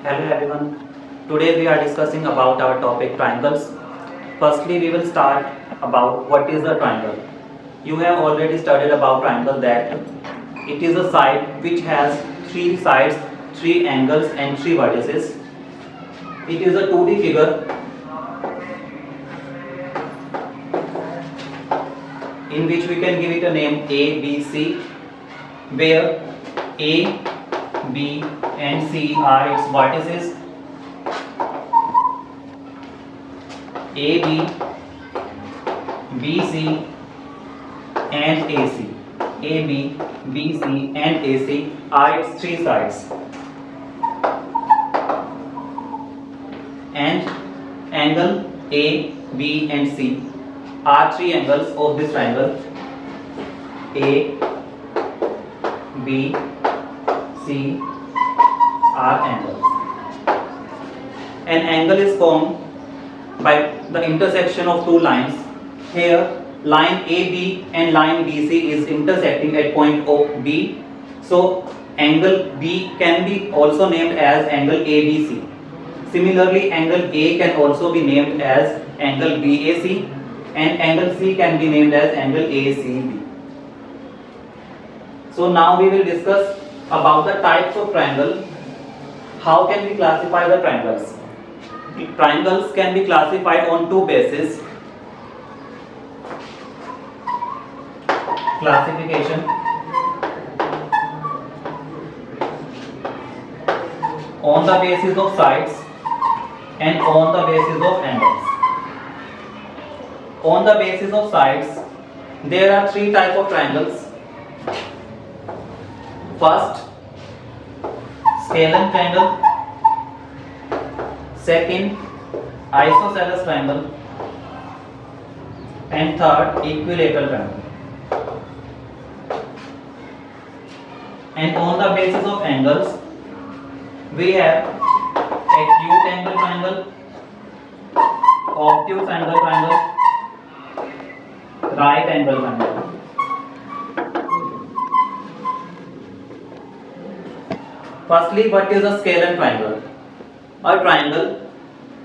Hello everyone. Today we are discussing about our topic triangles. Firstly, we will start about what is a triangle. You have already studied about triangle that it is a side which has three sides, three angles and three vertices. It is a 2D figure in which we can give it a name A, B, C, where A, B and C are its vertices. A, B, B, C and AC. A, B, B, C and AC are its three sides. And angle A, B and C are three angles of this triangle. A, B, C are angles. An angle is formed by the intersection of two lines. Here line AB and line BC is intersecting at point O B. So angle B can be also named as angle ABC. Similarly, angle A can also be named as angle BAC and angle C can be named as angle ACB. So now we will discuss about the types of triangle. How can we classify the triangles? Triangles can be classified on two bases. Classification on the basis of sides and on the basis of angles. On the basis of sides, there are three types of triangles. First, scalene triangle. Second, isosceles triangle. And third, equilateral triangle. And on the basis of angles, we have acute angle triangle, obtuse angle triangle, right angle triangle. Firstly, what is a scalene triangle? A triangle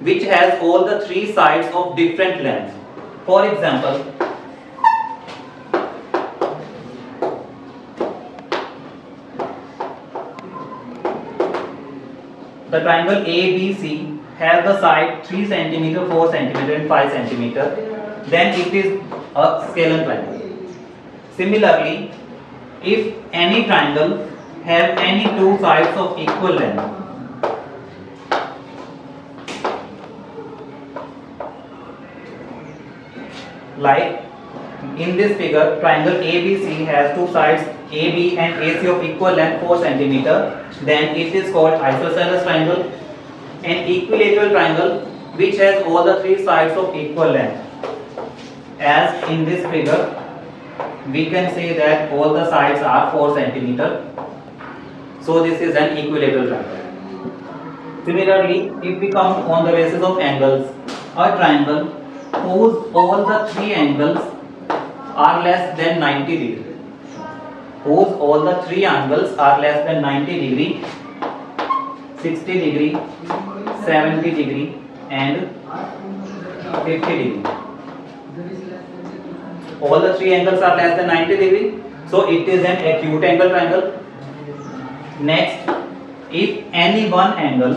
which has all the three sides of different lengths. For example, the triangle ABC has the side 3 cm, 4 cm and 5 cm. Then it is a scalene triangle. Similarly, if any triangle have any two sides of equal length, like in this figure, triangle ABC has two sides AB and AC of equal length 4 cm, then it is called isosceles triangle. An equilateral triangle which has all the three sides of equal length. As in this figure, we can say that all the sides are 4 cm. So this is an equilateral triangle. Similarly, if we come on the basis of angles, a triangle whose all the three angles are less than 90 degree. Whose all the three angles are less than 90 degree, 60 degree, 70 degree and 50 degree. All the three angles are less than 90 degree, so it is an acute angle triangle. Next, if any one angle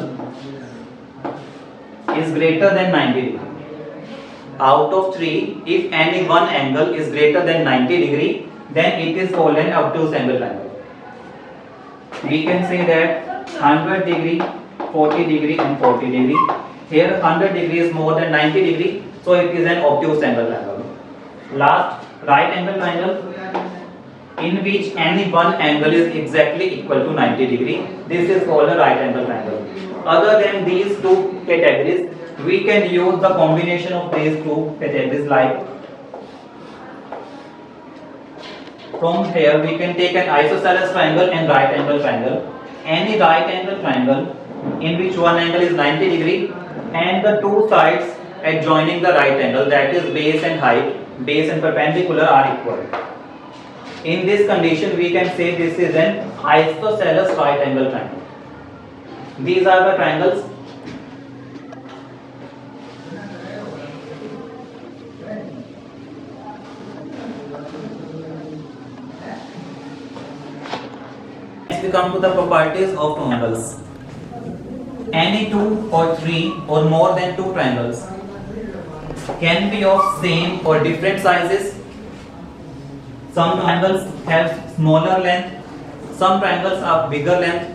is greater than 90 degree, out of three, if any one angle is greater than 90 degree, then it is called an obtuse angle triangle. We can say that 100 degree, 40 degree and 40 degree. Here 100 degree is more than 90 degree, so it is an obtuse angle triangle. Last, right angle triangle, in which any one angle is exactly equal to 90 degree. This is called a right angle triangle. Other than these two categories, we can use the combination of these two categories, like from here we can take an isosceles triangle and right angle triangle. Any right angle triangle in which one angle is 90 degree and the two sides adjoining the right angle, that is base and height, base and perpendicular, are equal. In this condition, we can say this is an isosceles right angle triangle. These are the triangles. Next we come to the properties of triangles. Any two or three or more than two triangles can be of same or different sizes. Some triangles have smaller length, some triangles are bigger length.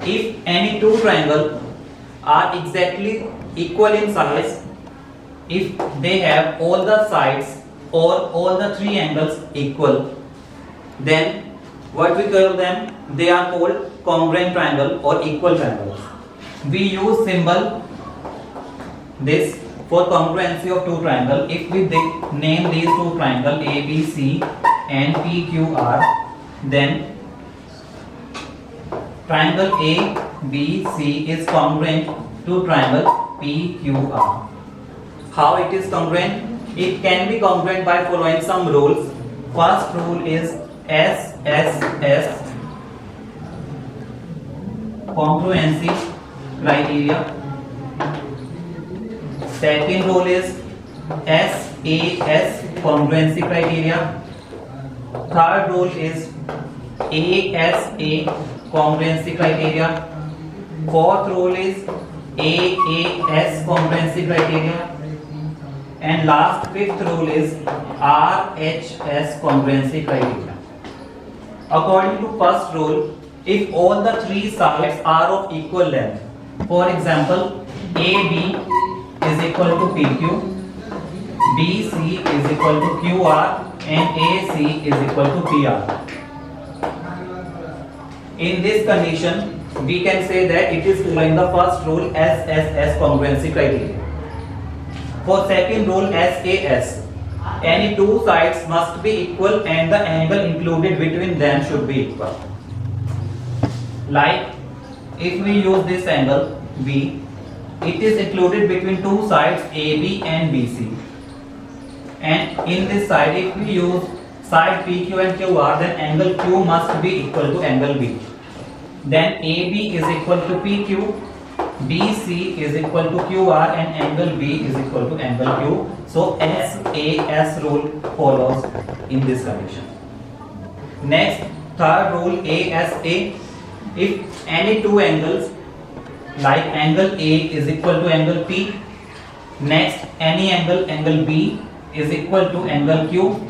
If any two triangles are exactly equal in size, if they have all the sides or all the three angles equal, then what we call them? They are called congruent triangle or equal triangles. We use symbol this for congruency of two triangles. If we name these two triangles ABC and PQR, then triangle ABC is congruent to triangle PQR. How it is congruent? It can be congruent by following some rules. First rule is SSS, congruency criteria. Second rule is SAS, congruency criteria. Third rule is ASA, congruency criteria. Fourth rule is AAS, congruency criteria. And last, fifth rule is RHS, congruency criteria. According to first rule, if all the three sides are of equal length, for example, AB is equal to PQ, BC is equal to QR, and AC is equal to PR. In this condition, we can say that it is following the first rule SSS, congruency criteria. For second rule SAS, any two sides must be equal and the angle included between them should be equal. Like if we use this angle B, it is included between two sides AB and BC. And in this side, if we use side PQ and QR, then angle Q must be equal to angle B. Then AB is equal to PQ, BC is equal to QR, and angle B is equal to angle Q. So SAS rule follows in this condition. Next, third rule ASA. If any two angles like angle A is equal to angle P, next any angle B is equal to angle Q,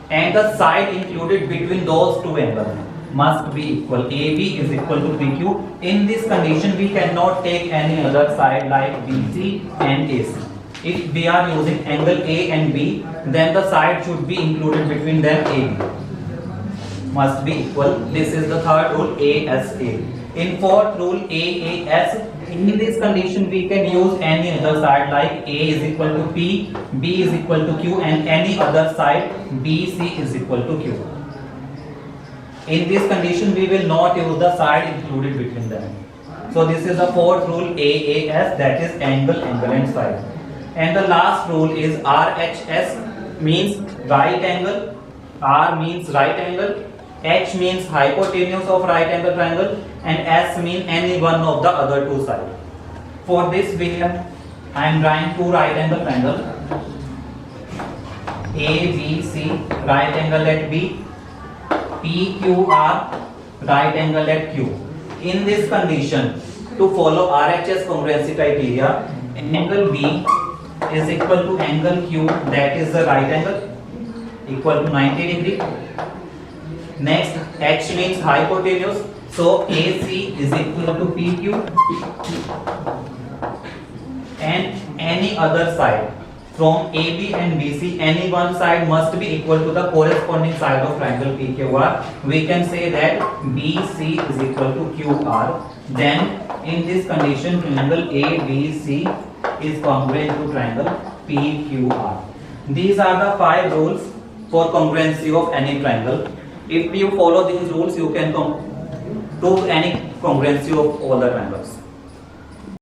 and the side included between those two angles must be equal. AB is equal to PQ. In this condition, we cannot take any other side like BC and AC. If we are using angle A and B, then the side should be included between them AB. Must be equal. This is the third rule ASA. In fourth rule AAS, in this condition we can use any other side like A is equal to P, B is equal to Q, and any other side BC is equal to Q. In this condition we will not use the side included between them. So this is the fourth rule AAS, that is angle, and side. And the last rule is RHS, means right angle, R means right angle, H means hypotenuse of right angle triangle, and S means any one of the other two sides. For this video, I am drawing two right angle triangle, ABC, right angle at B, PQR, right angle at Q. In this condition, to follow RHS congruency criteria, angle B is equal to angle Q, that is the right angle, equal to 90 degree. Next, H means hypotenuse, so AC is equal to PQ, and any other side from AB and BC, any one side must be equal to the corresponding side of triangle PQR. We can say that BC is equal to QR. Then in this condition, triangle ABC is congruent to triangle PQR. These are the 5 rules for congruency of any triangle. If you follow these rules, you can prove any congruency of all the triangles.